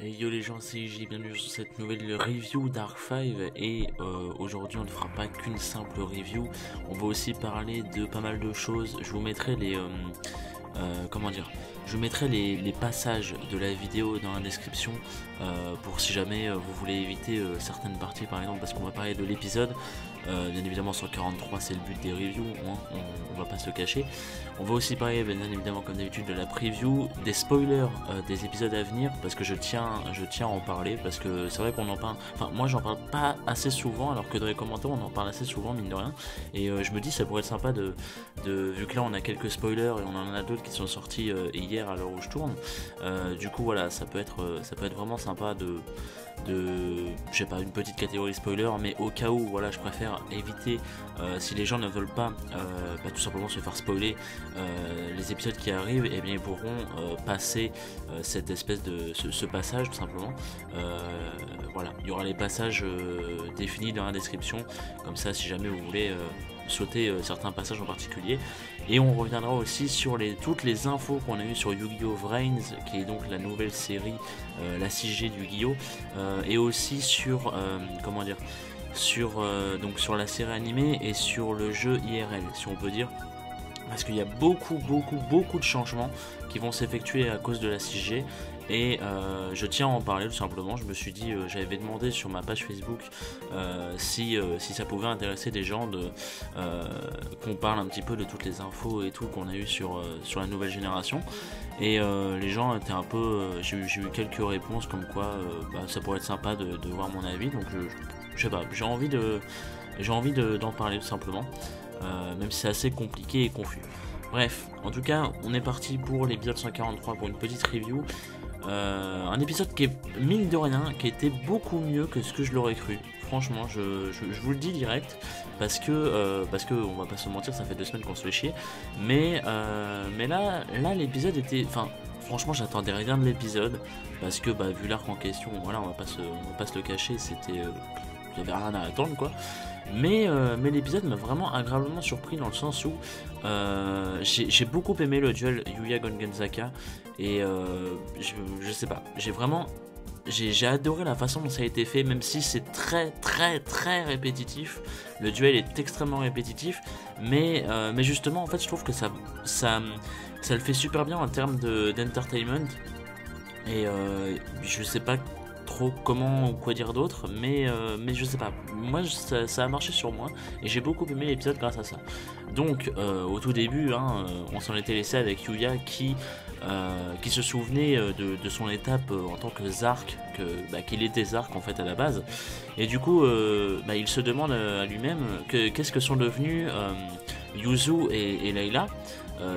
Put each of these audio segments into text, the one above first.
Et yo les gens, c'est IJ, bienvenue sur cette nouvelle review d'Arc 5 et aujourd'hui on ne fera pas qu'une simple review, on va aussi parler de pas mal de choses. Je vous mettrai les comment dire, je vous mettrai les passages de la vidéo dans la description pour si jamais vous voulez éviter certaines parties par exemple, parce qu'on va parler de l'épisode. Bien évidemment sur 43 c'est le but des reviews, hein, on va pas se le cacher. On va aussi parler bien évidemment comme d'habitude de la preview, des spoilers des épisodes à venir, parce que je tiens à en parler, parce que c'est vrai qu'on en parle, enfin moi j'en parle pas assez souvent, alors que dans les commentaires on en parle assez souvent mine de rien, et je me dis ça pourrait être sympa vu que là on a quelques spoilers et on en a d'autres qui sont sortis hier à l'heure où je tourne, du coup voilà ça peut être vraiment sympa je sais pas, une petite catégorie spoiler, mais au cas où voilà je préfère éviter si les gens ne veulent pas tout simplement se faire spoiler les épisodes qui arrivent, et bien ils pourront passer cette espèce de ce passage tout simplement. Voilà, il y aura les passages définis dans la description, comme ça si jamais vous voulez sauter certains passages en particulier. Et on reviendra aussi sur toutes les infos qu'on a eues sur Yu-Gi-Oh! Vrains, qui est donc la nouvelle série, la 6G du Yu-Gi-Oh! Et aussi sur, comment dire, donc sur la série animée et sur le jeu IRL, si on peut dire. Parce qu'il y a beaucoup de changements qui vont s'effectuer à cause de la 6G. Et je tiens à en parler tout simplement. Je me suis dit, j'avais demandé sur ma page Facebook si ça pouvait intéresser des gens qu'on parle un petit peu de toutes les infos et tout qu'on a eu sur la nouvelle génération. Et les gens étaient un peu, j'ai eu quelques réponses comme quoi ça pourrait être sympa de voir mon avis. Donc je sais pas, j'ai envie d'en parler tout simplement, même si c'est assez compliqué et confus. Bref, en tout cas, on est parti pour l'épisode 143 pour une petite review. Un épisode qui est, mine de rien, qui a été beaucoup mieux que ce que je l'aurais cru. Franchement, je vous le dis direct, parce que on va pas se mentir, ça fait 2 semaines qu'on se fait chier. Mais là l'épisode était, enfin, franchement, j'attendais rien de l'épisode, parce que vu l'arc en question, voilà, on va pas se le cacher, c'était, j'avais rien à attendre quoi. Mais l'épisode m'a vraiment agréablement surpris dans le sens où j'ai beaucoup aimé le duel Yuya Gongenzaka, et je sais pas, j'ai adoré la façon dont ça a été fait, même si c'est très répétitif. Le duel est extrêmement répétitif, mais justement en fait je trouve que ça le fait super bien en termes d'entertainment, et je sais pas trop comment ou quoi dire d'autre, mais je sais pas, moi ça a marché sur moi et j'ai beaucoup aimé l'épisode grâce à ça. Donc au tout début on s'en était laissé avec Yuya qui se souvenait de son étape en tant que Zark, qu'il était Zark en fait à la base, et du coup il se demande à lui-même qu'est-ce que sont devenus Yuzu et Layla.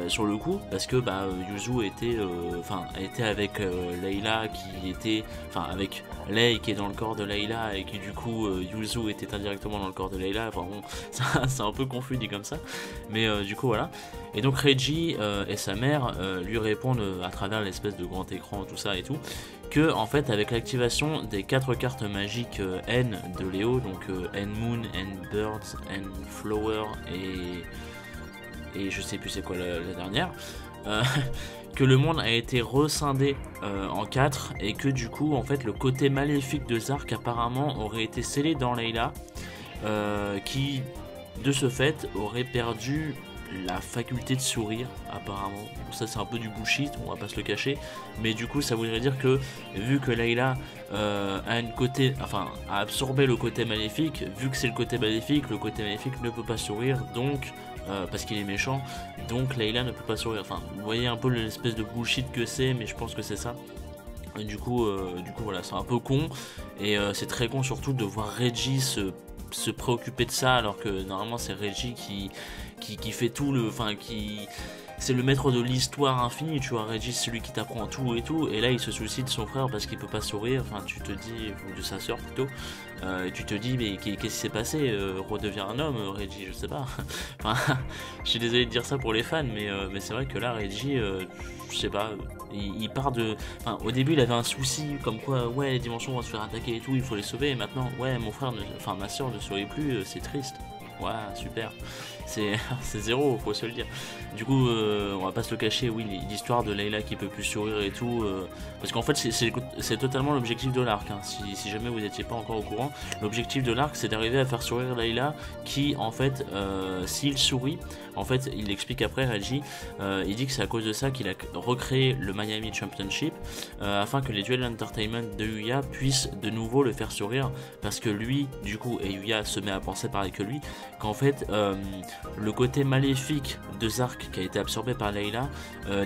Sur le coup, parce que Yuzu était avec Layla, qui était, enfin avec Lei qui est dans le corps de Layla, et qui du coup Yuzu était indirectement dans le corps de Layla. Enfin bon, c'est un peu confus dit comme ça, mais du coup voilà. Et donc Reggie et sa mère lui répondent à travers l'espèce de grand écran, tout ça et tout, que en fait avec l'activation des 4 cartes magiques N de Léo, donc N Moon, N Birds, N Flower et je sais plus c'est quoi la dernière, que le monde a été rescindé en 4, et que du coup en fait le côté maléfique de Zark apparemment aurait été scellé dans Layla, qui de ce fait aurait perdu la faculté de sourire apparemment. Bon, ça c'est un peu du bullshit, on va pas se le cacher, mais du coup ça voudrait dire que vu que Layla a absorbé le côté maléfique, vu que c'est le côté maléfique ne peut pas sourire, donc parce qu'il est méchant, donc Layla ne peut pas sourire. Enfin, vous voyez un peu l'espèce de bullshit que c'est, mais je pense que c'est ça. Et du coup voilà, c'est un peu con, et c'est très con surtout de voir Reggie se préoccuper de ça, alors que normalement c'est Reggie qui fait tout c'est le maître de l'histoire infinie, tu vois. Reggie c'est celui qui t'apprend tout et tout, et là il se soucie de son frère parce qu'il peut pas sourire, enfin tu te dis, ou de sa soeur plutôt, et tu te dis mais qu'est-ce qui s'est passé, redevient un homme Reggie, je sais pas. Enfin, je suis désolé de dire ça pour les fans, mais c'est vrai que là Reggie, je sais pas, il part de, enfin au début il avait un souci comme quoi ouais les dimensions vont se faire attaquer et tout, il faut les sauver, et maintenant ouais mon frère, ma soeur ne sourit plus, c'est triste. Ouais, super. c'est c'est zéro, faut se le dire. Du coup, on va pas se le cacher, oui, l'histoire de Layla qui peut plus sourire et tout, parce qu'en fait c'est totalement l'objectif de l'arc, hein. Si jamais vous n'étiez pas encore au courant, l'objectif de l'arc c'est d'arriver à faire sourire Layla qui en fait, s'il sourit, en fait il l'explique après Reggie, il dit que c'est à cause de ça qu'il a recréé le Miami Championship, afin que les duels entertainment de Yuya puissent de nouveau le faire sourire, parce que lui, du coup, et Yuya se met à penser pareil que lui, qu'en fait le côté maléfique de Zark qui a été absorbé par Layla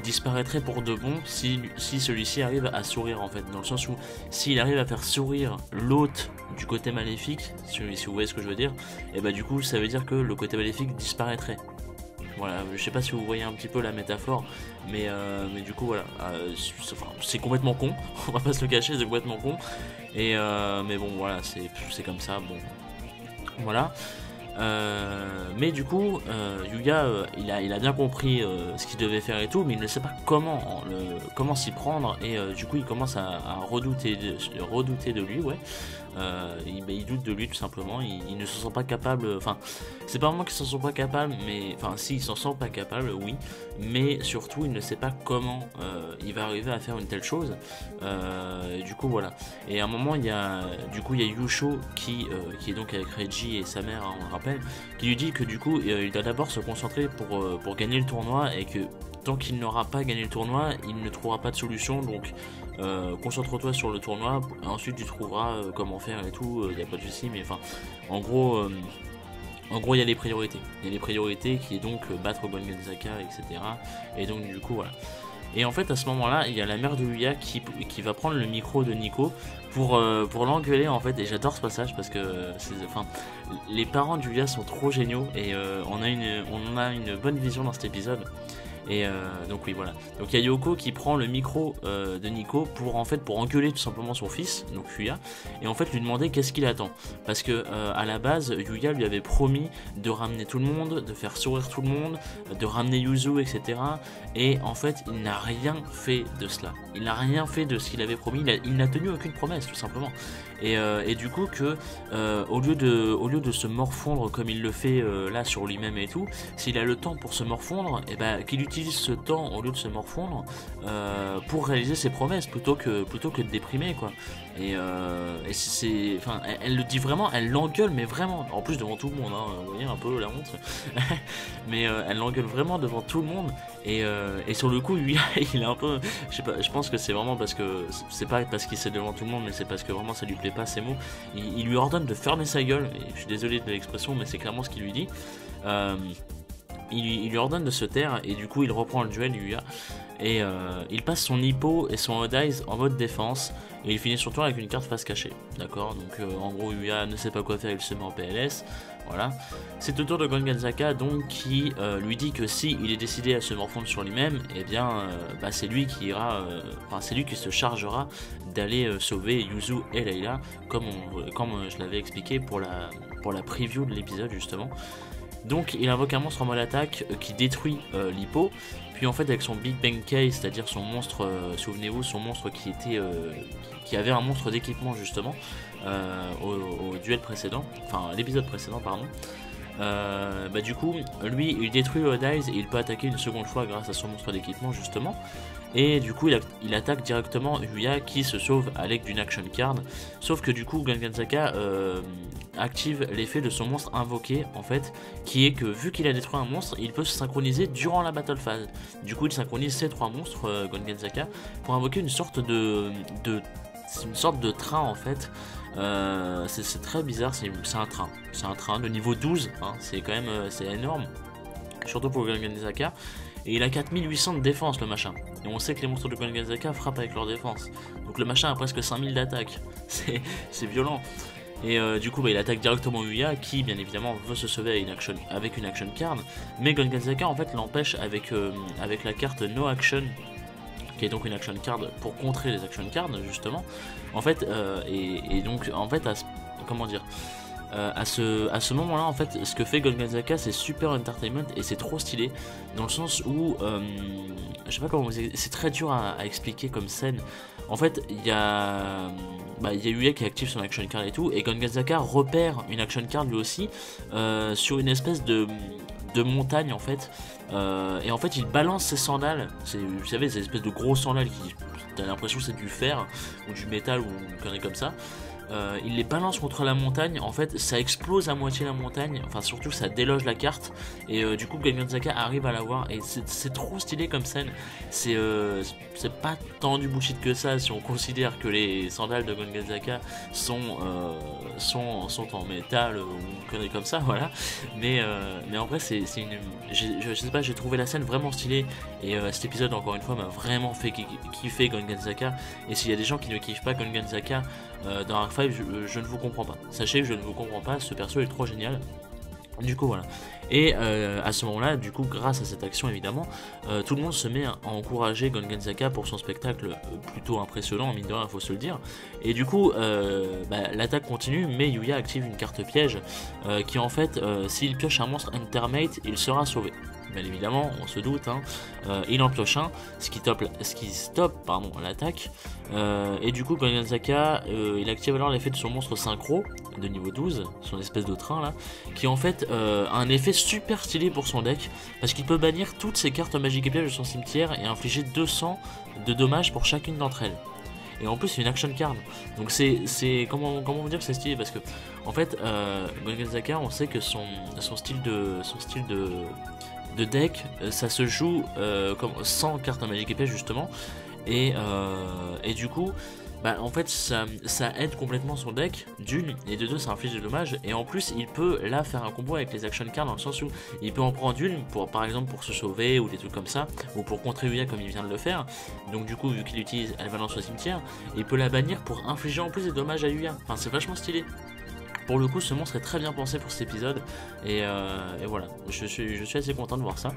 disparaîtrait pour de bon si celui-ci arrive à sourire, en fait, dans le sens où s'il arrive à faire sourire l'hôte du côté maléfique, si vous voyez ce que je veux dire, et bah du coup ça veut dire que le côté maléfique disparaîtrait. Voilà, je sais pas si vous voyez un petit peu la métaphore, mais du coup voilà, c'est complètement con, on va pas se le cacher, c'est complètement con, et mais bon voilà, c'est comme ça, bon, voilà. Mais du coup, Yuya, il a bien compris ce qu'il devait faire et tout, mais il ne sait pas comment s'y prendre, et du coup il commence à redouter de lui, ouais. Il doute de lui tout simplement, il ne se sent pas capable, enfin c'est pas vraiment qu'il ne se sent pas capable, mais enfin si, il s'en sent pas capable, oui, mais surtout il ne sait pas comment il va arriver à faire une telle chose, du coup voilà. Et à un moment il y a Yusho qui est donc avec Reggie et sa mère, hein, on le rappelle, qui lui dit que du coup il doit d'abord se concentrer pour gagner le tournoi, et que tant qu'il n'aura pas gagné le tournoi, il ne trouvera pas de solution, donc concentre-toi sur le tournoi, ensuite tu trouveras comment faire et tout, il n'y a pas de souci, mais enfin, en gros, il y a les priorités. Il y a les priorités qui est donc battre Gon Genzaka, etc. Et donc du coup, voilà. Et en fait, à ce moment-là, il y a la mère de Yuya qui va prendre le micro de Nico pour l'engueuler, en fait. Et j'adore ce passage parce que les parents de Yuya sont trop géniaux, et on a une bonne vision dans cet épisode. Et donc oui, voilà. Donc il y a Yoko qui prend le micro de Nico pour engueuler tout simplement son fils, donc Yuya, et en fait lui demander qu'est-ce qu'il attend, parce que à la base Yuya lui avait promis de ramener tout le monde, de faire sourire tout le monde, de ramener Yuzu, etc. Et en fait il n'a rien fait de cela, il n'a rien fait de ce qu'il avait promis, il n'a tenu aucune promesse tout simplement. Et du coup que au lieu de se morfondre comme il le fait là sur lui-même et tout, s'il a le temps pour se morfondre, et ben qu'il utilise ce temps au lieu de se morfondre pour réaliser ses promesses plutôt que de déprimer, quoi. Et elle le dit vraiment, elle l'engueule, mais vraiment, en plus devant tout le monde, hein, vous voyez un peu la honte, mais elle l'engueule vraiment devant tout le monde, et sur le coup lui il est un peu, je sais pas, je pense que c'est vraiment parce que c'est pas parce qu'il sait devant tout le monde, mais c'est parce que vraiment ça lui plaît pas ces mots. Il lui ordonne de fermer sa gueule, et je suis désolé de l'expression, mais c'est clairement ce qu'il lui dit. Il lui ordonne de se taire, et du coup il reprend le duel, Yuya, et il passe son hippo et son odd eyes en mode défense, et il finit son tour avec une carte face cachée, d'accord. Donc en gros Yuya ne sait pas quoi faire, il se met en PLS, voilà. C'est au tour de Gon Genzaka donc qui lui dit que si il est décidé à se morfondre sur lui-même, et bien c'est lui qui ira, c'est lui qui se chargera d'aller sauver Yuzu et Layla, comme je l'avais expliqué pour la preview de l'épisode justement. Donc il invoque un monstre en mode attaque qui détruit l'hippo, puis en fait avec son Big Bang Case, c'est-à-dire son monstre, souvenez-vous, son monstre qui avait un monstre d'équipement justement au duel précédent, enfin l'épisode précédent pardon. Du coup lui il détruit le Odd Eyes et il peut attaquer une seconde fois grâce à son monstre d'équipement justement, et du coup il attaque directement Yuya qui se sauve avec d'une action card, sauf que du coup Gon Genzaka active l'effet de son monstre invoqué en fait, qui est que vu qu'il a détruit un monstre, il peut se synchroniser durant la battle phase. Du coup il synchronise ces trois monstres, Gon Genzaka, pour invoquer une sorte de train en fait. C'est très bizarre, c'est un train de niveau 12, hein, c'est quand même c'est énorme, surtout pour Gon Genzaka, et il a 4800 de défense le machin, et on sait que les monstres de Gon Genzaka frappent avec leur défense, donc le machin a presque 5000 d'attaque, c'est violent. Et du coup il attaque directement Yuya qui bien évidemment veut se sauver avec une action card, mais Gon Genzaka en fait l'empêche avec la carte No Action, qui est donc une action card pour contrer les action cards justement, en fait, et donc en fait comment dire, à ce moment là en fait ce que fait Gon Genzaka c'est super entertainment, et c'est trop stylé dans le sens où je sais pas comment c'est très dur à expliquer comme scène. En fait il y a Yuya qui active son action card et tout, et Gon Genzaka repère une action card lui aussi sur une espèce de de montagne en fait. Et en fait il balance ses sandales, vous savez ces espèces de gros sandales qui t'as l'impression que c'est du fer ou du métal ou une connerie comme ça. Il les balance contre la montagne, en fait ça explose à moitié la montagne, enfin surtout ça déloge la carte et du coup Gonganzaka arrive à l'avoir et c'est trop stylé comme scène. C'est pas tant du bullshit que ça si on considère que les sandales de Gonganzaka sont en métal ou une connerie comme ça, voilà. Mais en vrai c'est une... je sais pas, j'ai trouvé la scène vraiment stylée et cet épisode encore une fois m'a vraiment fait kiffer Gonganzaka. Et s'il y a des gens qui ne kiffent pas Gonganzaka dans Arc 5, je ne vous comprends pas. Sachez que je ne vous comprends pas, ce perso est trop génial. Du coup voilà. Et à ce moment-là, du coup, grâce à cette action évidemment, tout le monde se met à encourager Gonganzaka pour son spectacle plutôt impressionnant, mine de rien, il faut se le dire. Et du coup, l'attaque continue, mais Yuya active une carte piège qui en fait, s'il pioche un monstre Entermate, il sera sauvé. Bien évidemment, on se doute, hein. Il en pioche un, ce qui stoppe l'attaque. Et du coup, Gonganzaka, il active alors l'effet de son monstre synchro de niveau 12, son espèce de train là, qui en fait a un effet super stylé pour son deck, parce qu'il peut bannir toutes ses cartes magiques et pièges de son cimetière et infliger 200 de dommages pour chacune d'entre elles. Et en plus c'est une action card, donc c'est comment vous dire que c'est stylé, parce que en fait Gonganzaka, on sait que son style de deck, ça se joue comme sans carte magique épée justement, et du coup en fait ça aide complètement son deck d'une, et de deux ça inflige des dommages, et en plus il peut là faire un combo avec les action cards dans le sens où il peut en prendre une pour par exemple pour se sauver ou des trucs comme ça, ou pour contrer Yuya comme il vient de le faire. Donc du coup vu qu'il l'utilise, elle balance au cimetière, et il peut la bannir pour infliger en plus des dommages à Yuya. Enfin c'est vachement stylé. Pour le coup, ce monstre est très bien pensé pour cet épisode, et voilà, je suis assez content de voir ça.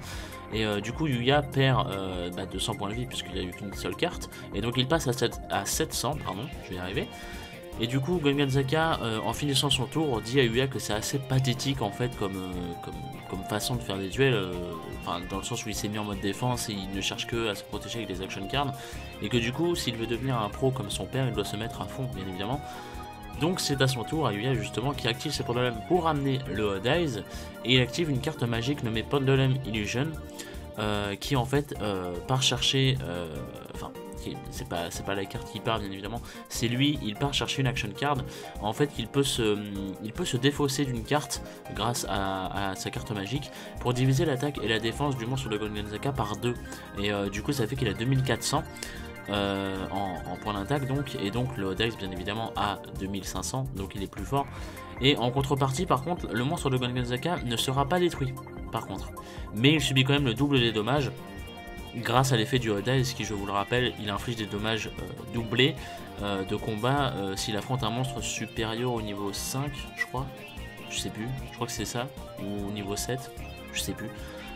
Et du coup, Yuya perd 200 points de vie puisqu'il n'y a eu qu'une seule carte, et donc il passe à 700, pardon, je vais y arriver. Et du coup, Gonganzaka, en finissant son tour, dit à Yuya que c'est assez pathétique en fait comme façon de faire des duels, dans le sens où il s'est mis en mode défense et il ne cherche que à se protéger avec des action cards, et que du coup, s'il veut devenir un pro comme son père, il doit se mettre à fond, bien évidemment. Donc c'est à son tour à Yuya justement qui active ses Pendulum pour ramener le Odd Eyes, et il active une carte magique nommée Pendulum Illusion qui en fait part chercher, c'est pas la carte qui part bien évidemment, c'est lui, il part chercher une action card. En fait il peut se défausser d'une carte grâce à sa carte magique pour diviser l'attaque et la défense du monstre de Gonganzaka par 2, et du coup ça fait qu'il a 2400 en point d'attaque donc, et donc le Odd Eyes bien évidemment à 2500, donc il est plus fort. Et en contrepartie par contre le monstre de Gonganzaka ne sera pas détruit par contre, mais il subit quand même le double des dommages grâce à l'effet du Odd Eyes qui, je vous le rappelle, il inflige des dommages doublés de combat s'il affronte un monstre supérieur au niveau 5 je crois, je sais plus, je crois que c'est ça, ou au niveau 7, je sais plus.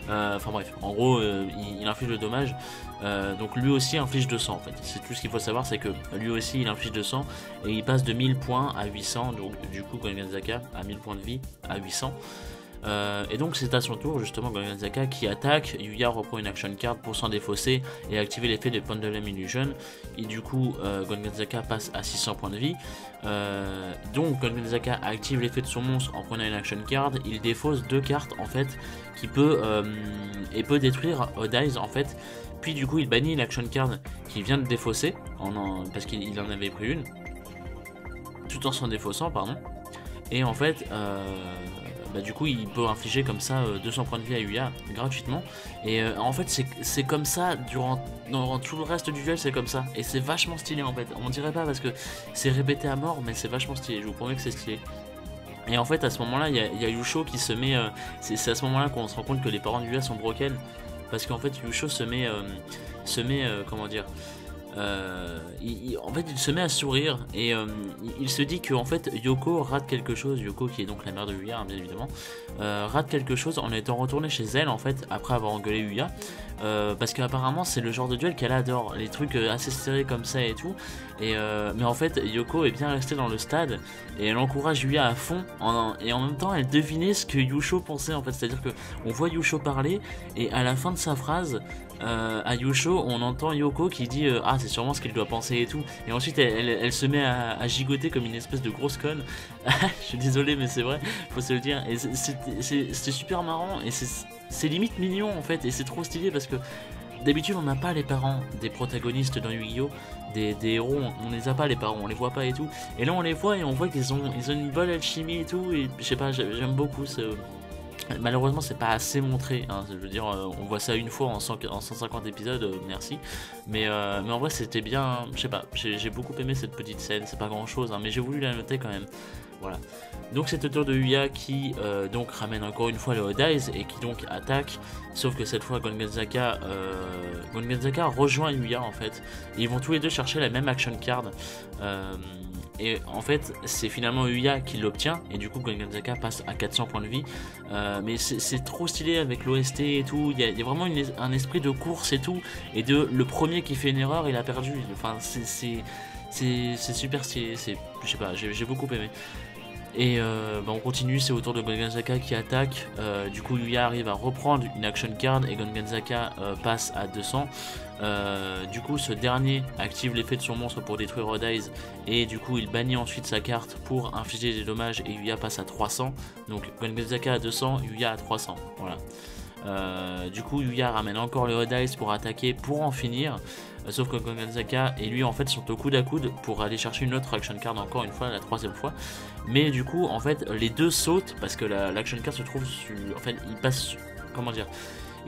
Enfin bref, en gros il inflige le dommage, donc lui aussi inflige 200 en fait. C'est tout ce qu'il faut savoir, c'est que lui aussi il inflige 200 et il passe de 1000 points à 800, donc du coup Gonganzaka a 1000 points de vie à 800. Et donc c'est à son tour justement Gonganzaka qui attaque. Yuya reprend une action card pour s'en défausser et activer l'effet de Pendulum Illusion, et du coup Gonganzaka passe à 600 points de vie. Donc Gonganzaka active l'effet de son monstre en prenant une action card, il défausse 2 cartes en fait qui peut détruire Odd Eyes en fait, puis du coup il bannit l'action card qu'il vient de défausser parce qu'il en avait pris une tout en s'en défaussant, pardon. Et en fait du coup il peut infliger comme ça 200 points de vie à Yuya gratuitement, et en fait c'est comme ça durant tout le reste du duel, c'est comme ça, et c'est vachement stylé en fait. On dirait pas parce que c'est répété à mort, mais c'est vachement stylé, je vous promets que c'est stylé. Et en fait à ce moment là il y a Yusho qui se met, c'est à ce moment là qu'on se rend compte que les parents de Yuya sont broken, parce qu'en fait Yusho se met comment dire, en fait il se met à sourire, et il se dit que en fait Yoko rate quelque chose, Yoko qui est donc la mère de Yuya bien évidemment, rate quelque chose en étant retournée chez elle en fait après avoir engueulé Yuya, parce qu'apparemment c'est le genre de duel qu'elle adore, les trucs assez serrés comme ça et tout, et mais en fait Yoko est bien restée dans le stade et elle encourage Yuya à fond, et en même temps elle devinait ce que Yusho pensait en fait, c'est à dire que on voit Yusho parler et à la fin de sa phrase à Yusho, on entend Yoko qui dit ah c'est sûrement ce qu'il doit penser et tout, et ensuite elle se met à gigoter comme une espèce de grosse conne. Je suis désolé mais c'est vrai, faut se le dire, et c'était super marrant, et c'est limite mignon en fait, et c'est trop stylé parce que d'habitude on n'a pas les parents des protagonistes dans Yu-Gi-Oh! Des héros, on les a pas les parents, on les voit pas et tout, et là on les voit et on voit qu'ils ont une bonne alchimie et tout, et je sais pas, j'aime beaucoup ce... Malheureusement c'est pas assez montré, hein. Je veux dire on voit ça une fois en 150 épisodes, merci, mais en vrai c'était bien, je sais pas, j'ai beaucoup aimé cette petite scène, c'est pas grand chose hein, mais j'ai voulu la noter quand même. Voilà. Donc c'est au tour de Yuya qui donc ramène encore une fois le Hodize et qui donc attaque, sauf que cette fois Gongenzaka rejoint Yuya en fait, et ils vont tous les deux chercher la même action card, et en fait c'est finalement Yuya qui l'obtient, et du coup Gongenzaka passe à 400 points de vie, mais c'est trop stylé avec l'OST et tout, il y a vraiment un esprit de course et tout, et de le premier qui fait une erreur il a perdu, enfin c'est super stylé, je sais pas, j'ai beaucoup aimé. Et on continue, c'est au tour de Gongenzaka qui attaque, du coup Yuya arrive à reprendre une action card et Gongenzaka passe à 200. Du coup ce dernier active l'effet de son monstre pour détruire Hodize, et du coup il bannit ensuite sa carte pour infliger des dommages, et Yuya passe à 300. Donc Gongenzaka à 200, Yuya à 300, voilà. Du coup Yuya ramène encore le Hodize pour attaquer, pour en finir, sauf que Gongenzaka et lui en fait sont au coude à coude pour aller chercher une autre action card, encore une fois, la troisième fois, mais du coup en fait les deux sautent parce que l'action card se trouve sur, en fait il passe, comment dire,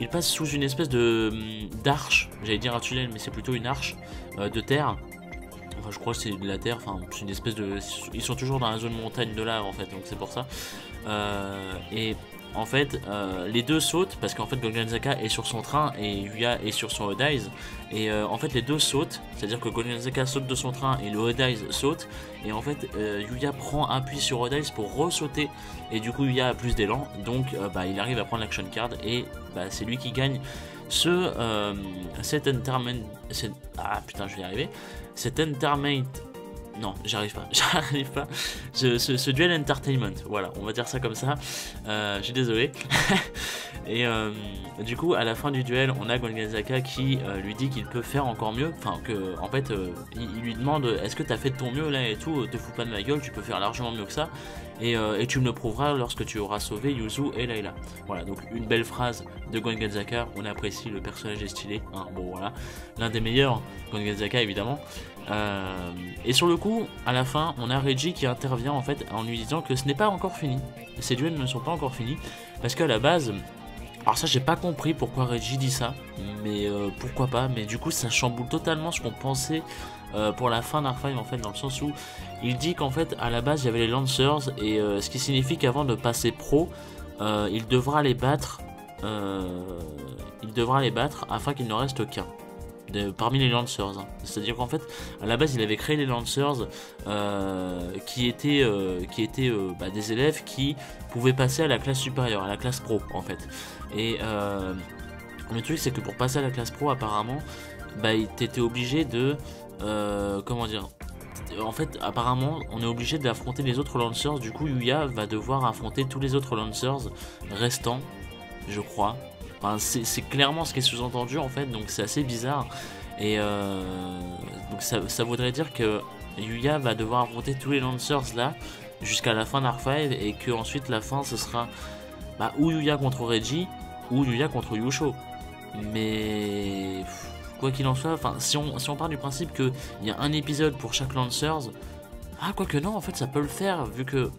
il passe sous une espèce de d'arche, j'allais dire un tunnel mais c'est plutôt une arche de terre. Enfin, je crois que c'est de la terre, enfin c'est une espèce de... Ils sont toujours dans la zone montagne de lave en fait, donc c'est pour ça. Et en fait les deux sautent parce qu'en fait Gongenzaka est sur son train et Yuya est sur son Hodize, et en fait les deux sautent, c'est à dire que Gongenzaka saute de son train et le Hodize saute, et en fait Yuya prend appui sur Hodize pour ressauter, et du coup Yuya a plus d'élan, donc il arrive à prendre l'action card, et c'est lui qui gagne cet Entertainment. Ah putain, je vais y arriver. Cet Entertainment. Non, j'arrive pas, ce duel entertainment, voilà, on va dire ça comme ça, je suis désolé. Et du coup, à la fin du duel, on a Gongenzaka qui lui dit qu'il peut faire encore mieux, enfin que, en fait, il lui demande est-ce que t'as fait de ton mieux là et tout, te fous pas de ma gueule, tu peux faire largement mieux que ça, et tu me le prouveras lorsque tu auras sauvé Yuzu et Layla. Voilà, donc une belle phrase de Gongenzaka, on apprécie, le personnage est stylé, hein, bon voilà, l'un des meilleurs, Gongenzaka évidemment. Et sur le coup, à la fin, on a Reggie qui intervient en fait en lui disant que ce n'est pas encore fini. Ces duels ne sont pas encore finis parce qu'à la base, alors ça j'ai pas compris pourquoi Reggie dit ça, mais pourquoi pas. Mais du coup, ça chamboule totalement ce qu'on pensait pour la fin d'Arc-V en fait, dans le sens où il dit qu'en fait à la base il y avait les Lancers, et ce qui signifie qu'avant de passer pro, il devra les battre. Afin qu'il ne reste qu'un. Parmi les Lancers, hein. C'est à dire qu'en fait à la base il avait créé les Lancers qui étaient des élèves qui pouvaient passer à la classe supérieure, à la classe pro en fait, et le truc c'est que pour passer à la classe pro apparemment t'étais obligé de comment dire, en fait apparemment on est obligé d'affronter les autres Lancers. Du coup Yuya va devoir affronter tous les autres Lancers restants, je crois. Enfin, c'est clairement ce qui est sous-entendu en fait, donc c'est assez bizarre, et donc ça voudrait dire que Yuya va devoir affronter tous les Lancers là jusqu'à la fin d'Arc-V, et que ensuite la fin ce sera ou Yuya contre Reggie ou Yuya contre Yusho. Mais quoi qu'il en soit, enfin si on part du principe qu'il y a un épisode pour chaque Lancers, quoique non, en fait ça peut le faire vu que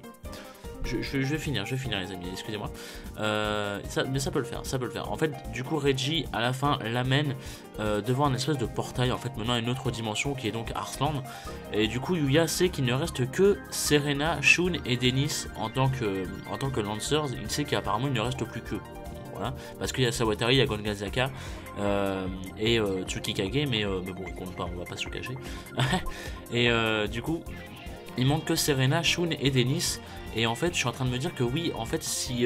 je vais finir les amis, excusez-moi. Mais ça peut le faire, En fait, du coup, Reggie, à la fin, l'amène devant un espèce de portail, en fait, menant à une autre dimension qui est donc Arslan. Et du coup, Yuya sait qu'il ne reste que Serena, Shun et Dennis en tant que Lancers. Il sait qu'apparemment, il ne reste plus qu'eux. Voilà. Parce qu'il y a Sawatari, il y a Gongenzaka et Tsukikage, mais bon, il compte pas, on va pas se le cacher. Et du coup, il manque que Serena, Shun et Dennis. Et en fait, je suis en train de me dire que oui, en fait, si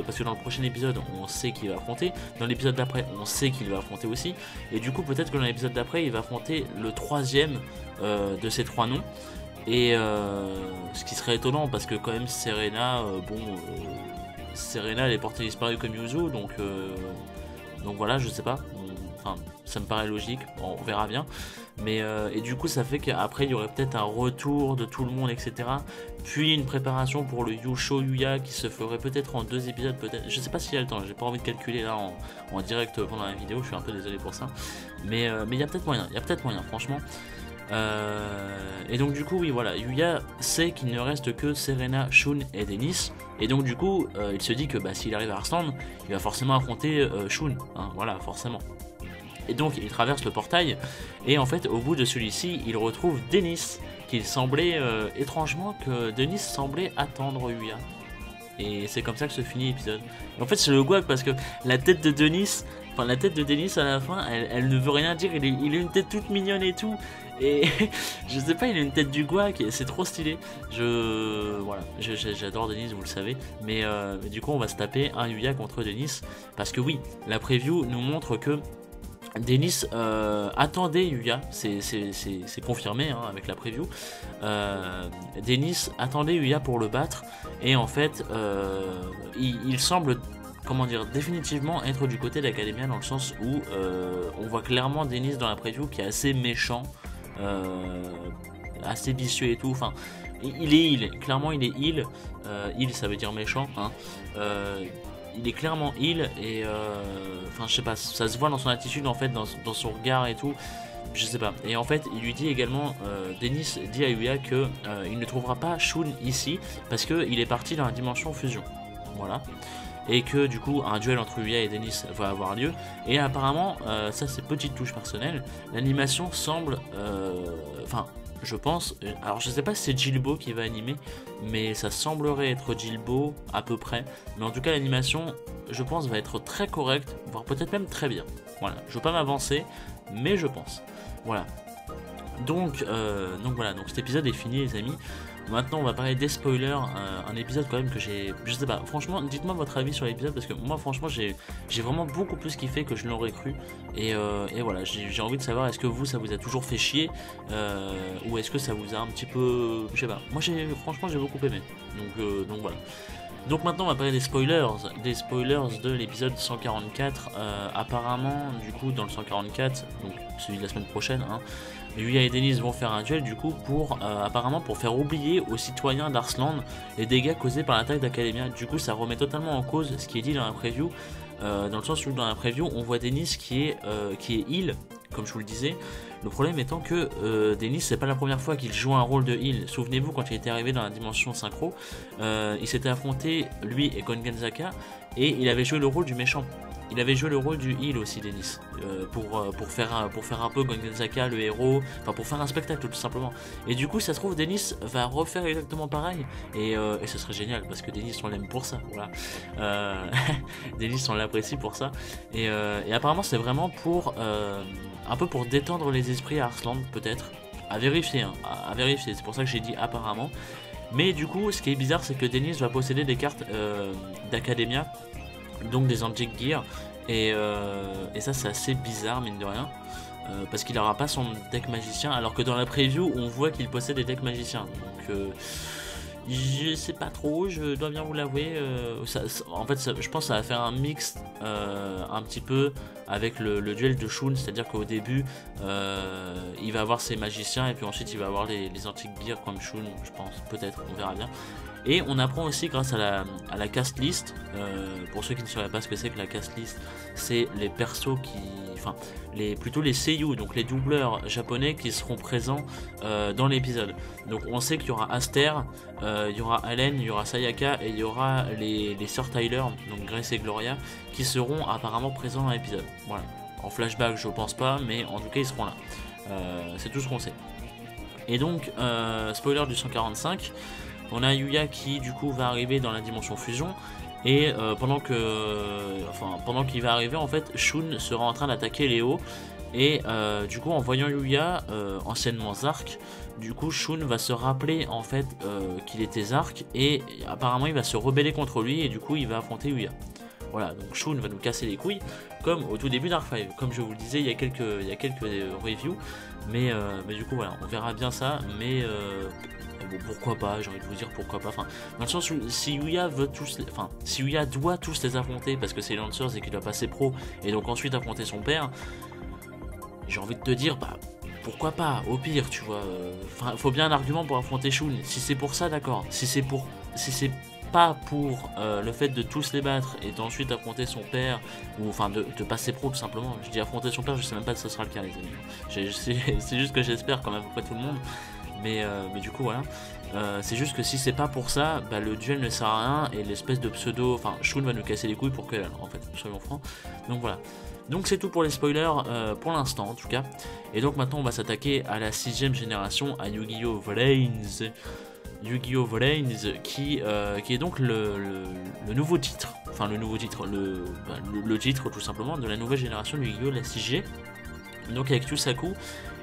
parce que dans le prochain épisode, on sait qu'il va affronter. Dans l'épisode d'après, on sait qu'il va affronter aussi. Et du coup, peut-être que dans l'épisode d'après, il va affronter le troisième de ces trois noms. Et ce qui serait étonnant, parce que quand même, Serena, Serena, elle est portée disparue comme Yuzu, donc voilà, je sais pas. enfin ça me paraît logique, bon, on verra bien. Mais et du coup ça fait qu'après il y aurait peut-être un retour de tout le monde, etc. Puis une préparation pour le Yusho Yuya qui se ferait peut-être en 2 épisodes, peut-être. Je sais pas s'il y a le temps, j'ai pas envie de calculer là en direct pendant la vidéo, je suis un peu désolé pour ça. Mais il y a peut-être moyen, franchement. Et donc du coup oui voilà, Yuya sait qu'il ne reste que Serena, Shun et Dennis. Et donc du coup il se dit que bah, s'il arrive à Arslan, il va forcément affronter Shun, hein, voilà forcément. Et donc il traverse le portail et en fait au bout de celui-ci il retrouve Dennis, qu'il semblait étrangement que Dennis semblait attendre Yuya. Et c'est comme ça que se finit l'épisode. En fait c'est le guac parce que la tête de Dennis, enfin la tête de Dennis à la fin elle ne veut rien dire, il a une tête toute mignonne et tout. Et je sais pas, il a une tête du guac, c'est trop stylé. Voilà, j'adore Dennis, vous le savez. Mais du coup on va se taper un Yuya contre Dennis. Parce que oui, la preview nous montre que Dennis attendait Yuya, c'est confirmé hein, avec la preview. Dennis attendait Yuya pour le battre et en fait il semble, comment dire, définitivement être du côté d'Academia dans le sens où on voit clairement Dennis dans la preview qui est assez méchant, assez vicieux et tout. Enfin, il est heal, clairement il est heal. Heal ça veut dire méchant. Hein. Il est clairement heal et enfin je sais pas, ça se voit dans son attitude en fait, dans son regard et tout, je sais pas. Et en fait il lui dit également, Dennis dit à Yuya que il ne trouvera pas Shun ici parce que il est parti dans la dimension fusion, voilà, et que du coup un duel entre Yuya et Dennis va avoir lieu. Et apparemment ça c'est petite touche personnelle, l'animation semble enfin je pense, alors je sais pas si c'est Gilbo qui va animer, mais ça semblerait être Gilbo à peu près. Mais en tout cas l'animation, je pense, va être très correcte, voire peut-être même très bien. Voilà, je veux pas m'avancer, mais je pense. Voilà. Donc voilà, donc cet épisode est fini les amis. Maintenant on va parler des spoilers, un épisode quand même que j'ai, je sais pas, franchement dites-moi votre avis sur l'épisode parce que moi franchement j'ai vraiment beaucoup plus kiffé que je l'aurais cru. Et voilà, j'ai envie de savoir, est-ce que vous ça vous a toujours fait chier ou est-ce que ça vous a un petit peu, je sais pas, moi franchement j'ai beaucoup aimé, donc voilà. Donc maintenant on va parler des spoilers de l'épisode 144. Apparemment du coup dans le 144, donc celui de la semaine prochaine, hein, Yuya et Dennis vont faire un duel du coup pour apparemment pour faire oublier aux citoyens d'Arslan les dégâts causés par l'attaque d'Academia. Du coup ça remet totalement en cause ce qui est dit dans la preview, dans le sens où dans la preview on voit Dennis qui est heal, comme je vous le disais. Le problème étant que Dennis c'est pas la première fois qu'il joue un rôle de heal. Souvenez-vous quand il était arrivé dans la dimension synchro, il s'était affronté lui et Gongenzaka et il avait joué le rôle du méchant. Il avait joué le rôle du heal aussi, Dennis, pour faire un peu Gongenzaka le héros, enfin pour faire un spectacle tout simplement. Et du coup ça se trouve Dennis va refaire exactement pareil et ça serait génial parce que Dennis on l'aime pour ça, voilà. Dennis on l'apprécie pour ça et apparemment c'est vraiment pour un peu pour détendre les esprits à Arslan peut-être, à vérifier, hein, à vérifier, c'est pour ça que j'ai dit apparemment. Mais du coup ce qui est bizarre c'est que Dennis va posséder des cartes d'Academia, donc des Antique Gear, et ça c'est assez bizarre mine de rien, parce qu'il n'aura pas son deck magicien alors que dans la preview on voit qu'il possède des decks magiciens, donc je sais pas trop, je dois bien vous l'avouer. En fait je pense que ça va faire un mix un petit peu avec le duel de Shun, c'est à dire qu'au début il va avoir ses magiciens et puis ensuite il va avoir les Antique Gear comme Shun, je pense, peut-être, on verra bien. Et on apprend aussi grâce à la cast list, pour ceux qui ne sauraient pas ce que c'est que la cast list, c'est les persos qui, enfin plutôt les seiyuu, donc les doubleurs japonais qui seront présents dans l'épisode. Donc on sait qu'il y aura Aster, il y aura Allen, il y aura Sayaka et il y aura les sœurs Tyler, donc Grace et Gloria, qui seront apparemment présents dans l'épisode. Voilà. En flashback je pense pas, mais en tout cas ils seront là. C'est tout ce qu'on sait. Et donc spoiler du 145. On a Yuya qui du coup va arriver dans la dimension fusion et pendant qu'il va arriver en fait, Shun sera en train d'attaquer Léo et du coup en voyant Yuya, anciennement Zark, du coup Shun va se rappeler en fait qu'il était Zark et apparemment il va se rebeller contre lui et du coup il va affronter Yuya. Voilà, donc Shun va nous casser les couilles comme au tout début d'Arc 5, comme je vous le disais il y a quelques reviews, mais du coup voilà, on verra bien ça, mais bon, pourquoi pas, j'ai envie de vous dire pourquoi pas, enfin, dans le sens où si Yuya doit tous les affronter parce que c'est Lancers et qu'il doit passer pro et donc ensuite affronter son père, j'ai envie de te dire, bah pourquoi pas, au pire, tu vois. Enfin, faut bien un argument pour affronter Shun. Si c'est pour ça, d'accord. Si c'est pas pour le fait de tous les battre et d'ensuite affronter son père, ou enfin de passer pro tout simplement. Je dis affronter son père, je sais même pas si ce sera le cas, les amis. C'est juste que j'espère quand même à peu près tout le monde. Mais du coup, voilà. C'est juste que si c'est pas pour ça, bah, le duel ne sert à rien et l'espèce de pseudo. Enfin, Shun va nous casser les couilles pour que en fait, soyons francs. Donc voilà. Donc c'est tout pour les spoilers, pour l'instant en tout cas. Et donc maintenant on va s'attaquer à la 6ème génération, à Yu-Gi-Oh! Vrains. Yu-Gi-Oh! Vrains qui est donc le nouveau titre. Enfin le nouveau titre, le titre tout simplement de la nouvelle génération de Yu-Gi-Oh! La 6G. Donc avec Yusaku.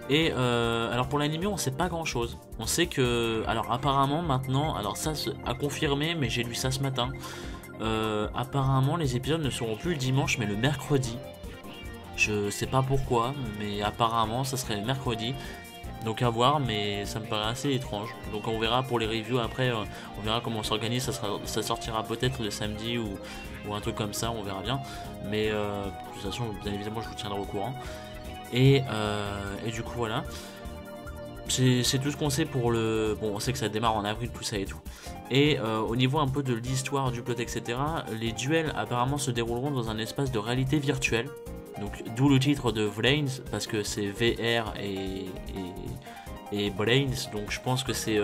Et alors pour l'anime on sait pas grand chose. On sait que, alors apparemment maintenant, alors ça à confirmer mais j'ai lu ça ce matin. Apparemment les épisodes ne seront plus le dimanche mais le mercredi. Je sais pas pourquoi mais apparemment ça serait le mercredi. Donc à voir, mais ça me paraît assez étrange. Donc on verra pour les reviews après, on verra comment on s'organise. Ça sortira peut-être le samedi ou un truc comme ça, on verra bien. Mais de toute façon, bien évidemment, je vous tiendrai au courant. Et du coup, voilà. C'est tout ce qu'on sait pour le... Bon, on sait que ça démarre en avril, tout ça et tout. Et au niveau un peu de l'histoire, du plot, etc., les duels apparemment se dérouleront dans un espace de réalité virtuelle. Donc d'où le titre de Vrains, parce que c'est VR et Brains, donc je pense que c'est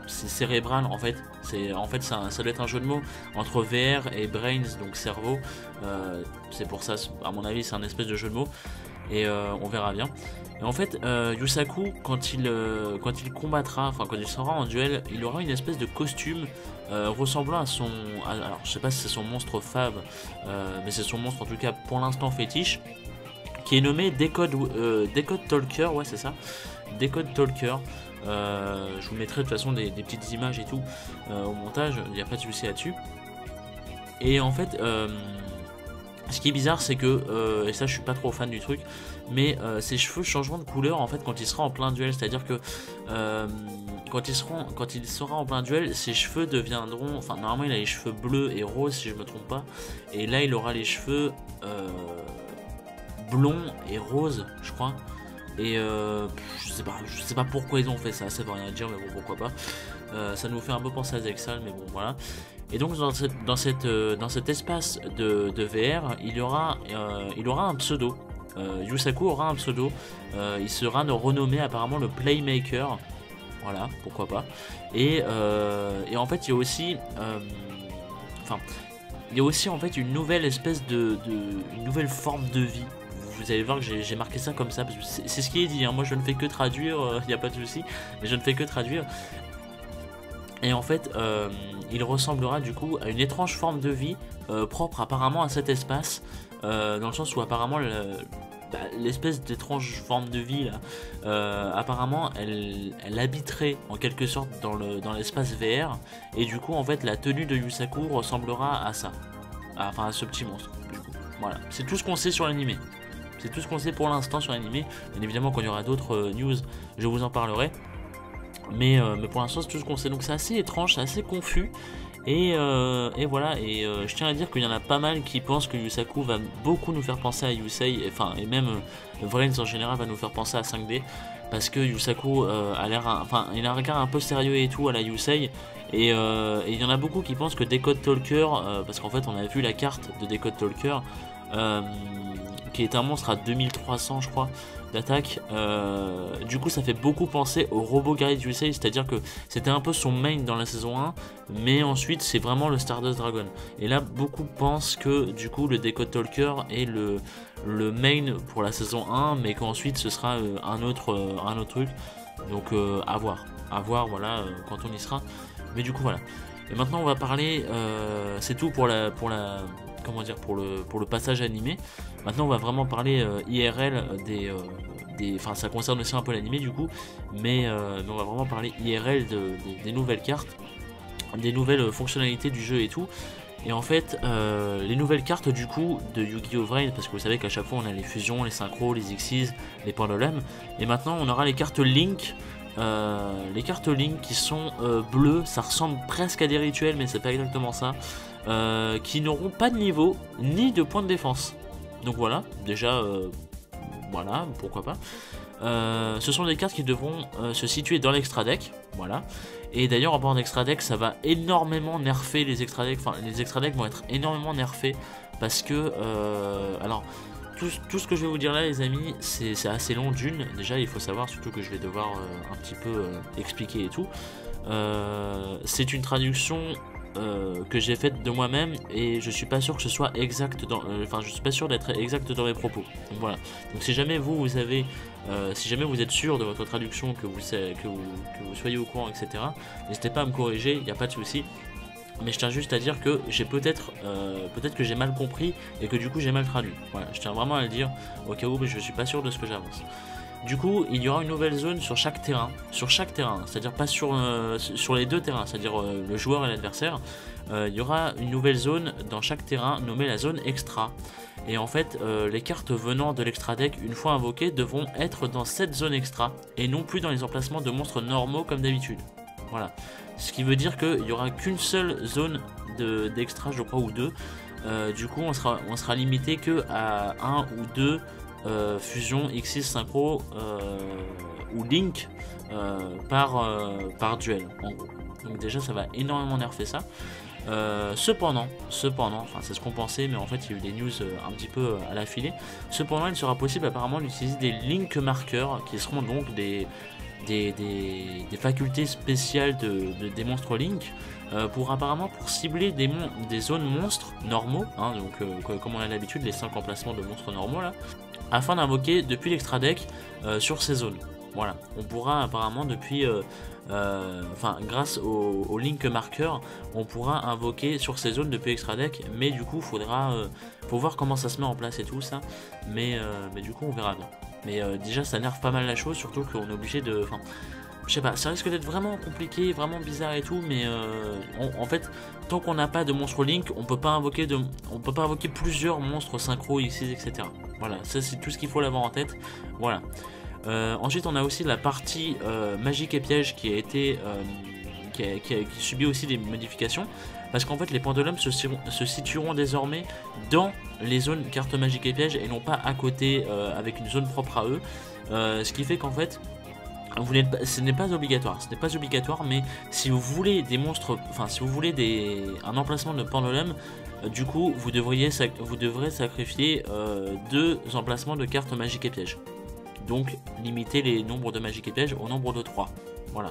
cérébral en fait. Ça doit être un jeu de mots entre VR et Brains, donc cerveau. C'est pour ça, à mon avis, c'est un espèce de jeu de mots. Et on verra bien. Et en fait, Yusaku, quand il combattra, enfin quand il sera en duel, il aura une espèce de costume ressemblant à son... Alors je sais pas si c'est son monstre fave, mais c'est son monstre en tout cas pour l'instant fétiche, qui est nommé Decode Talker, ouais c'est ça, Decode Talker. Je vous mettrai de toute façon des petites images et tout au montage, il n'y a pas de souci là-dessus. Et en fait... ce qui est bizarre, c'est que, et ça je suis pas trop fan du truc, mais ses cheveux changeront de couleur en fait quand il sera en plein duel, c'est-à-dire que quand il sera en plein duel, ses cheveux deviendront, enfin normalement il a les cheveux bleus et roses si je me trompe pas, et là il aura les cheveux blonds et roses, je crois. Et je sais pas pourquoi ils ont fait ça veut rien dire, mais bon pourquoi pas. Ça nous fait un peu penser à Zexal, mais bon voilà. Et donc dans cet espace de VR, il y aura un pseudo. Yusaku aura un pseudo. Il sera renommé apparemment le Playmaker. Voilà, pourquoi pas. Et en fait, il y a aussi, en fait une nouvelle espèce une nouvelle forme de vie. Vous allez voir que j'ai marqué ça comme ça parce que c'est ce qui est dit. Hein. Moi, je ne fais que traduire. Il n'y a pas de souci, mais je ne fais que traduire. Et en fait, il ressemblera du coup à une étrange forme de vie propre apparemment à cet espace, dans le sens où apparemment l'espèce d'étrange forme de vie là, apparemment elle habiterait en quelque sorte dans l'espace VR, et du coup en fait la tenue de Yusaku ressemblera à ça, enfin à ce petit monstre. Du coup, voilà, c'est tout ce qu'on sait sur l'animé. C'est tout ce qu'on sait pour l'instant sur l'animé. Bien évidemment, quand il y aura d'autres news, je vous en parlerai. Mais pour l'instant c'est tout ce qu'on sait, donc c'est assez étrange, c'est assez confus, et voilà, et je tiens à dire qu'il y en a pas mal qui pensent que Yusaku va beaucoup nous faire penser à Yusei, enfin, et même Vrains en général va nous faire penser à 5D, parce que Yusaku a l'air, enfin il a un regard un peu sérieux et tout à la Yusei, et il y en a beaucoup qui pensent que Decode Talker, parce qu'en fait on avait vu la carte de Decode Talker, qui est un monstre à 2300 je crois d'attaque, du coup ça fait beaucoup penser au robot guerrier de Yusei, c'est-à-dire que c'était un peu son main dans la saison 1, mais ensuite c'est vraiment le Stardust Dragon, et là beaucoup pensent que du coup le Decode Talker est le main pour la saison 1, mais qu'ensuite ce sera un autre truc, donc à voir voilà, quand on y sera, mais du coup voilà. Et maintenant on va parler, c'est tout pour la comment dire, pour le passage animé. Maintenant on va vraiment parler IRL enfin ça concerne aussi un peu l'animé du coup, mais on va vraiment parler IRL des nouvelles cartes, des nouvelles fonctionnalités du jeu et tout. Et en fait les nouvelles cartes du coup de Yu-Gi-Oh! Vrains, parce que vous savez qu'à chaque fois on a les fusions, les synchros, les Xyz, les pendulums, et maintenant on aura les cartes Link. Les cartes Link qui sont bleues, ça ressemble presque à des rituels mais c'est pas exactement ça, qui n'auront pas de niveau ni de points de défense. Donc voilà, déjà voilà, pourquoi pas. Ce sont des cartes qui devront se situer dans l'extra deck, voilà. Et d'ailleurs, en parlant d'extra deck, ça va énormément nerfer les extra decks. Enfin, les extra decks vont être énormément nerfés parce que, alors, tout ce que je vais vous dire là, les amis, c'est assez long d'une. Déjà, il faut savoir, surtout que je vais devoir un petit peu expliquer et tout. C'est une traduction que j'ai faite de moi-même et je suis pas sûr que ce soit exact dans, enfin, je suis pas sûr d'être exact dans mes propos. Donc voilà. Donc si jamais vous avez, si jamais vous êtes sûr de votre traduction, que vous soyez au courant, etc. N'hésitez pas à me corriger, il n'y a pas de souci. Mais je tiens juste à dire que j'ai peut-être que j'ai mal compris et que du coup j'ai mal traduit. Voilà, je tiens vraiment à le dire au cas où, mais je suis pas sûr de ce que j'avance. Du coup, il y aura une nouvelle zone sur chaque terrain, c'est-à-dire pas sur les deux terrains, c'est-à-dire le joueur et l'adversaire. Il y aura une nouvelle zone dans chaque terrain nommée la zone extra. Et en fait, les cartes venant de l'extra deck, une fois invoquées, devront être dans cette zone extra et non plus dans les emplacements de monstres normaux comme d'habitude. Voilà. Ce qui veut dire qu'il n'y aura qu'une seule zone d'extra, je crois, ou deux. Du coup, on sera limité que à 1 ou 2 fusion X6 synchro ou Link par duel, en gros. Donc déjà, ça va énormément nerfer ça. Cependant, enfin c'est ce qu'on pensait, mais en fait il y a eu des news un petit peu à l'affilée. Cependant, il sera possible apparemment d'utiliser des link marqueurs qui seront donc des facultés spéciales des monstres Link pour cibler des zones monstres normaux, hein, donc comme on a l'habitude, les 5 emplacements de monstres normaux là, afin d'invoquer depuis l'extra deck sur ces zones. Voilà, on pourra apparemment depuis, grâce au link marqueur, on pourra invoquer sur ces zones depuis extra deck, mais du coup faut voir comment ça se met en place et tout ça, mais du coup on verra bien. Mais déjà ça nerve pas mal la chose, surtout qu'on est obligé de... Enfin, je sais pas, ça risque d'être vraiment compliqué, vraiment bizarre et tout, mais en fait, tant qu'on n'a pas de monstre Link, on peut pas invoquer plusieurs monstres synchro, X6, etc. Voilà, ça c'est tout ce qu'il faut l'avoir en tête. Voilà. Ensuite on a aussi la partie magique et piège qui a été qui subit aussi des modifications, parce qu'en fait les pendulums se situeront désormais dans les zones cartes magique et piège et non pas à côté avec une zone propre à eux, ce qui fait qu'en fait ce n'est pas obligatoire, mais si vous voulez des monstres, enfin si vous voulez un emplacement de pendulum, du coup vous devrez sacrifier 2 emplacements de cartes magique et piège. Donc limiter les nombres de magique et piège au nombre de 3. Voilà,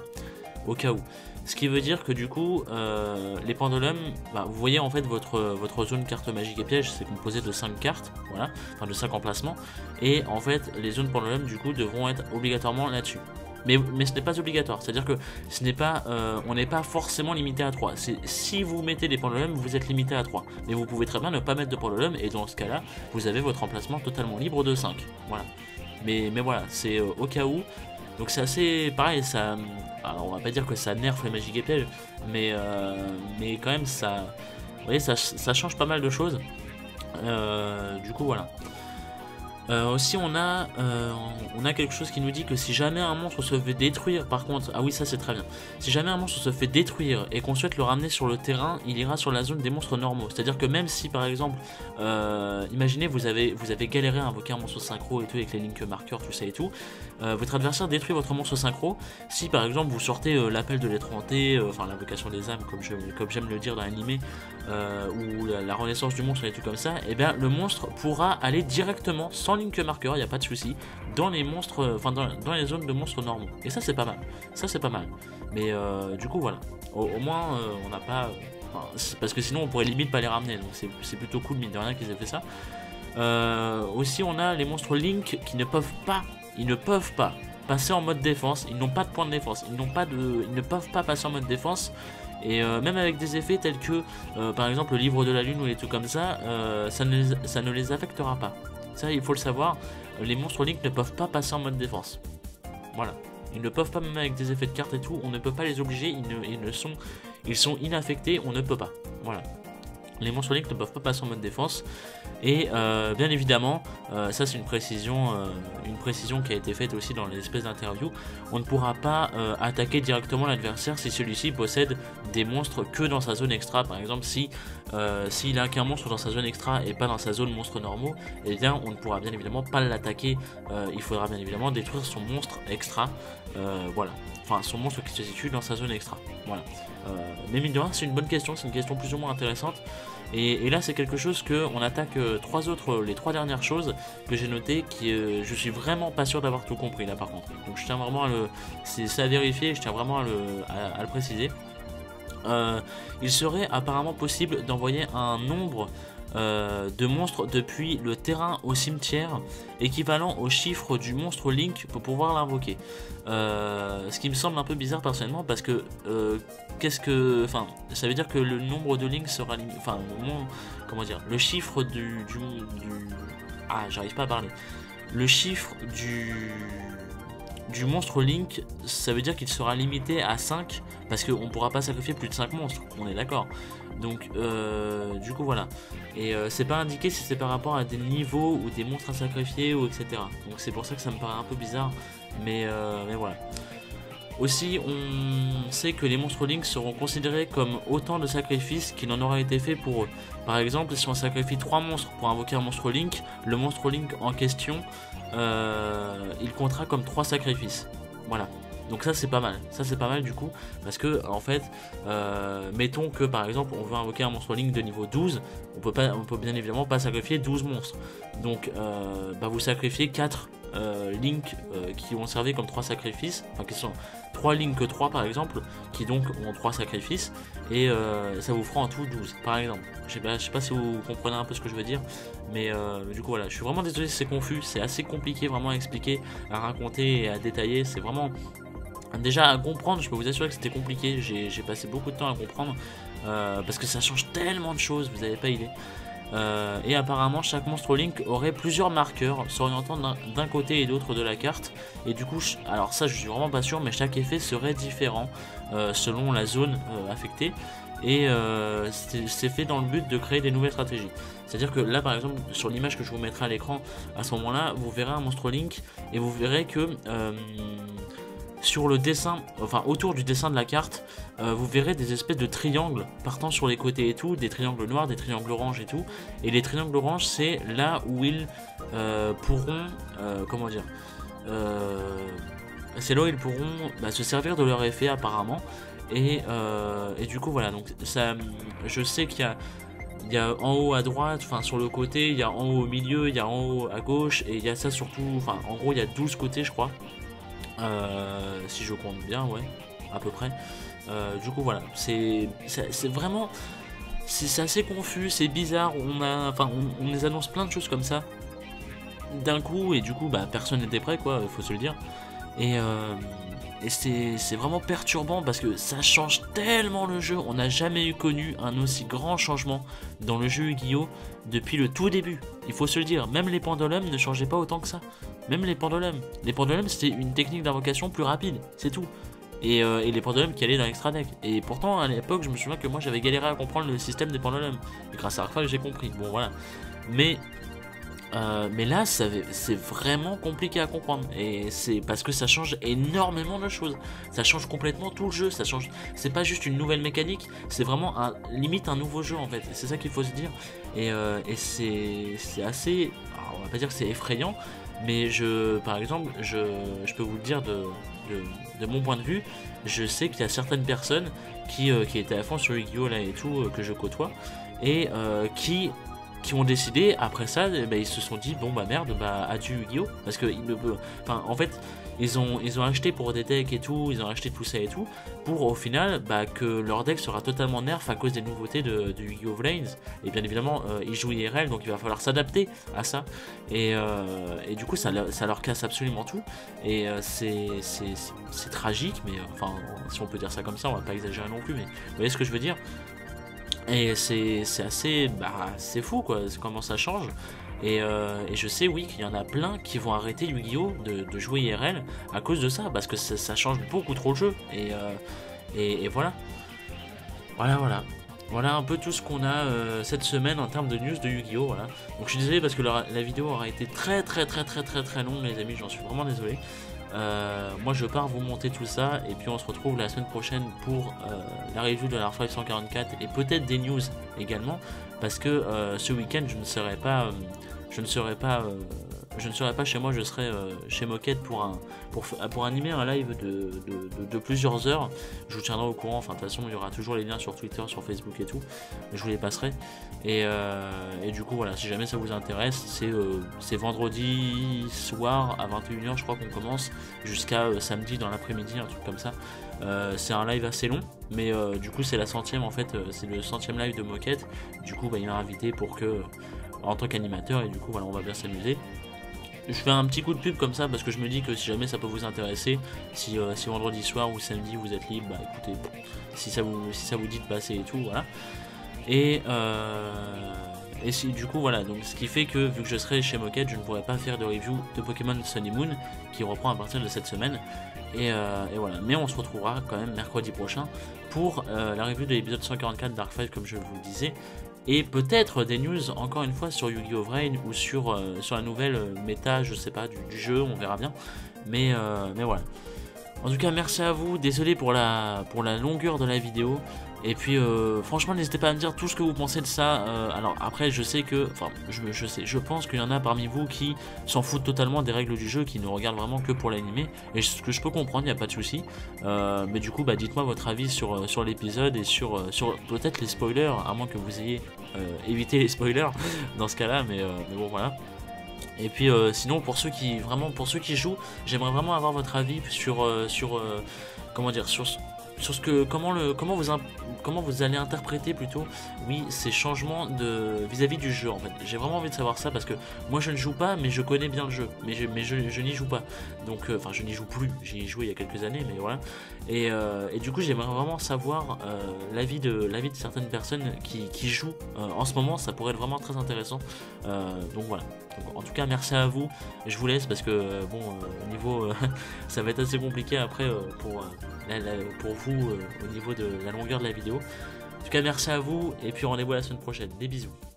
au cas où. Ce qui veut dire que du coup, les pendulums, vous voyez en fait votre zone carte magique et piège, c'est composé de 5 cartes, voilà, enfin de 5 emplacements, et en fait les zones pendulums du coup devront être obligatoirement là-dessus. Mais ce n'est pas obligatoire, c'est à dire que on n'est pas forcément limité à 3. Si vous mettez des pendulums, vous êtes limité à 3. Mais vous pouvez très bien ne pas mettre de pendulum, et dans ce cas là, vous avez votre emplacement totalement libre de 5. Voilà. Mais voilà, c'est au cas où. Donc c'est assez pareil, ça. Alors on va pas dire que ça nerf les magiques et pièges, mais quand même ça. Vous voyez, ça change pas mal de choses. Du coup voilà. Aussi on a quelque chose qui nous dit que si jamais un monstre se fait détruire, par contre, ah oui ça c'est très bien, si jamais un monstre se fait détruire et qu'on souhaite le ramener sur le terrain, il ira sur la zone des monstres normaux. C'est à dire que même si par exemple, imaginez vous avez galéré à invoquer un monstre synchro et tout avec les link marqueurs, tout ça et tout, votre adversaire détruit votre monstre synchro. Si par exemple vous sortez l'appel de l'être hanté, enfin l'invocation des âmes comme j'aime le dire dans l'animé, ou la renaissance du monstre et tout comme ça, et bien le monstre pourra aller directement sans link marqueur, il n'y a pas de souci, dans les monstres, enfin dans les zones de monstres normaux. Et ça c'est pas mal. Mais du coup voilà, au moins on n'a pas, parce que sinon on pourrait limite pas les ramener, donc c'est plutôt cool mine de rien qu'ils aient fait ça. Aussi on a les monstres Link qui ne peuvent pas passer en mode défense, ils n'ont pas de point de défense, ils ne peuvent pas passer en mode défense. Et même avec des effets tels que par exemple le livre de la lune ou les trucs comme ça, ça ne les affectera pas. Ça il faut le savoir, les monstres Link ne peuvent pas passer en mode défense. Voilà, ils ne peuvent pas, même avec des effets de cartes et tout, on ne peut pas les obliger, ils sont inaffectés, on ne peut pas. Voilà. Les monstres Link ne peuvent pas passer en mode défense. Et bien évidemment, ça c'est une précision qui a été faite aussi dans les espèces d'interviews. On ne pourra pas attaquer directement l'adversaire si celui-ci possède des monstres que dans sa zone extra. Par exemple, si s'il a qu'un monstre dans sa zone extra et pas dans sa zone monstres normaux, eh bien on ne pourra bien évidemment pas l'attaquer. Il faudra bien évidemment détruire son monstre extra. Voilà. Enfin, son monstre qui se situe dans sa zone extra. Voilà. Mais mine de rien, c'est une bonne question, c'est une question plus ou moins intéressante. Et là, c'est quelque chose que on attaque les trois dernières choses que j'ai notées, qui je suis vraiment pas sûr d'avoir tout compris là par contre. Donc je tiens vraiment c'est à vérifier, je tiens vraiment à le préciser. Il serait apparemment possible d'envoyer un nombre de monstres depuis le terrain au cimetière équivalent au chiffre du monstre Link pour pouvoir l'invoquer. Ce qui me semble un peu bizarre personnellement parce que ça veut dire que le nombre de Link sera comment dire, le chiffre j'arrive pas à parler. Le chiffre du monstre Link, ça veut dire qu'il sera limité à 5 parce qu'on ne pourra pas sacrifier plus de 5 monstres, on est d'accord. Donc du coup voilà. Et c'est pas indiqué si c'est par rapport à des niveaux ou des monstres à sacrifier ou etc. Donc c'est pour ça que ça me paraît un peu bizarre. Mais voilà. Aussi, on sait que les monstres Link seront considérés comme autant de sacrifices qu'il en aura été fait pour eux. Par exemple, si on sacrifie 3 monstres pour invoquer un monstre Link, le monstre Link en question, il comptera comme 3 sacrifices. Voilà. Donc ça c'est pas mal, du coup, parce que en fait, mettons que par exemple on veut invoquer un monstre Link de niveau 12, on peut bien évidemment pas sacrifier 12 monstres. Donc vous sacrifiez 4 Link qui vont servir comme 3 sacrifices, enfin qui sont 3 Link que 3 par exemple, qui donc ont 3 sacrifices, et ça vous fera en tout 12 par exemple. Je sais pas si vous comprenez un peu ce que je veux dire, mais du coup voilà, je suis vraiment désolé si c'est confus, c'est assez compliqué vraiment à expliquer, à raconter et à détailler, c'est vraiment... Déjà à comprendre, je peux vous assurer que c'était compliqué, j'ai passé beaucoup de temps à comprendre parce que ça change tellement de choses, vous n'avez pas idée. Et apparemment chaque monstre Link aurait plusieurs marqueurs s'orientant d'un côté et d'autre de la carte. Et du coup, alors ça je suis vraiment pas sûr, mais chaque effet serait différent selon la zone affectée. Et c'est fait dans le but de créer des nouvelles stratégies. C'est-à-dire que là par exemple sur l'image que je vous mettrai à l'écran, à ce moment là vous verrez un monstre Link et vous verrez que sur le dessin, enfin autour du dessin de la carte, vous verrez des espèces de triangles partant sur les côtés et tout, des triangles noirs, des triangles oranges et tout. Et les triangles oranges, c'est là où ils pourront, comment dire, c'est là où ils pourront se servir de leur effet apparemment. Et du coup voilà, donc ça, je sais qu'il y a en haut à droite, enfin sur le côté, il y a en haut au milieu, il y a en haut à gauche, et il y a ça surtout, enfin en gros il y a 12 côtés je crois. Si je compte bien, ouais, à peu près. Du coup voilà, c'est vraiment, c'est assez confus, c'est bizarre. On les annonce plein de choses comme ça d'un coup, et du coup personne n'était prêt quoi, faut se le dire. Et c'est vraiment perturbant parce que ça change tellement le jeu. On n'a jamais connu un aussi grand changement dans le jeu Yu-Gi-Oh! Depuis le tout début. Il faut se le dire, même les pendulums ne changeaient pas autant que ça. Même les pendulums. Les pendulums c'était une technique d'invocation plus rapide, c'est tout. Et les pendulums qui allaient dans l'extra deck. Et pourtant à l'époque je me souviens que moi j'avais galéré à comprendre le système des pendulums. Et grâce à Arfa j'ai compris. Bon voilà. Mais là c'est vraiment compliqué à comprendre, et c'est parce que ça change énormément de choses, ça change complètement tout le jeu, ça change, c'est pas juste une nouvelle mécanique, c'est vraiment limite un nouveau jeu en fait, c'est ça qu'il faut se dire. Et c'est assez, alors on va pas dire que c'est effrayant, mais par exemple je peux vous le dire de mon point de vue, je sais qu'il y a certaines personnes qui étaient à fond sur Yu-Gi-Oh là et tout, que je côtoie, et qui ont décidé après ça, ils se sont dit bon merde, adieu Yu-Gi-Oh, parce que en fait ils ont acheté pour des decks et tout, ils ont acheté tout ça et tout pour au final que leur deck sera totalement nerf à cause des nouveautés de Yu-Gi-Oh Vlanes. Et bien évidemment ils jouent IRL, donc il va falloir s'adapter à ça, et du coup ça leur casse absolument tout, et c'est tragique, mais enfin si on peut dire ça comme ça, on va pas exagérer non plus, mais vous voyez ce que je veux dire. Et c'est assez, c'est fou quoi, comment ça change. Et je sais oui qu'il y en a plein qui vont arrêter Yu-Gi-Oh de jouer IRL à cause de ça, parce que ça change beaucoup trop le jeu. Et voilà. Voilà. Voilà un peu tout ce qu'on a cette semaine en termes de news de Yu-Gi-Oh! Voilà. Donc je suis désolé parce que la vidéo aura été très longue les amis, j'en suis vraiment désolé. Moi je pars vous monter tout ça et puis on se retrouve la semaine prochaine pour la review de la Half-Life 144 et peut-être des news également parce que ce week-end je ne serai pas chez moi, je serai chez Moquette pour animer un live de plusieurs heures. Je vous tiendrai au courant, enfin de toute façon il y aura toujours les liens sur Twitter, sur Facebook et tout, je vous les passerai. Et du coup voilà, si jamais ça vous intéresse, c'est vendredi soir à 21 h je crois qu'on commence, jusqu'à samedi dans l'après-midi, un truc comme ça. C'est un live assez long, mais du coup c'est la centième en fait, c'est le 100e live de Moquette. Du coup il m'a invité pour que en tant qu'animateur, et du coup voilà, on va bien s'amuser. Je fais un petit coup de pub comme ça parce que je me dis que si jamais ça peut vous intéresser, si vendredi soir ou samedi vous êtes libre, bah écoutez, si ça vous dit de passer et tout, voilà. Et si, du coup voilà, donc ce qui fait que vu que je serai chez Moquette, je ne pourrai pas faire de review de Pokémon Sun et Moon qui reprend à partir de cette semaine. Et voilà, mais on se retrouvera quand même mercredi prochain pour la review de l'épisode 144 Dark Five comme je vous le disais. Et peut-être des news encore une fois sur Yu-Gi-Oh! Vrain ou sur la nouvelle méta, je sais pas, du jeu, on verra bien. Mais voilà. En tout cas, merci à vous. Désolé pour la longueur de la vidéo. Et puis, franchement, n'hésitez pas à me dire tout ce que vous pensez de ça. Alors, après, je sais que. Enfin, je pense qu'il y en a parmi vous qui s'en foutent totalement des règles du jeu, qui ne regardent vraiment que pour l'animé. Et ce que je peux comprendre, il n'y a pas de souci. Mais du coup, bah, dites-moi votre avis sur l'épisode et sur peut-être les spoilers, à moins que vous ayez évité les spoilers dans ce cas-là. Mais bon, voilà. Et puis sinon pour ceux qui jouent, j'aimerais vraiment avoir votre avis sur comment dire, sur ce que comment vous allez interpréter plutôt ces changements de vis-à-vis du jeu en fait. J'ai vraiment envie de savoir ça parce que moi je ne joue pas mais je connais bien le jeu, mais je n'y joue pas. Donc enfin je n'y joue plus, j'y ai joué il y a quelques années mais voilà. Et du coup j'aimerais vraiment savoir l'avis de certaines personnes qui jouent en ce moment, ça pourrait être vraiment très intéressant. Donc voilà. Donc, en tout cas merci à vous, je vous laisse parce que bon au niveau ça va être assez compliqué après pour vous au niveau de la longueur de la vidéo. En tout cas merci à vous et puis rendez-vous la semaine prochaine, des bisous.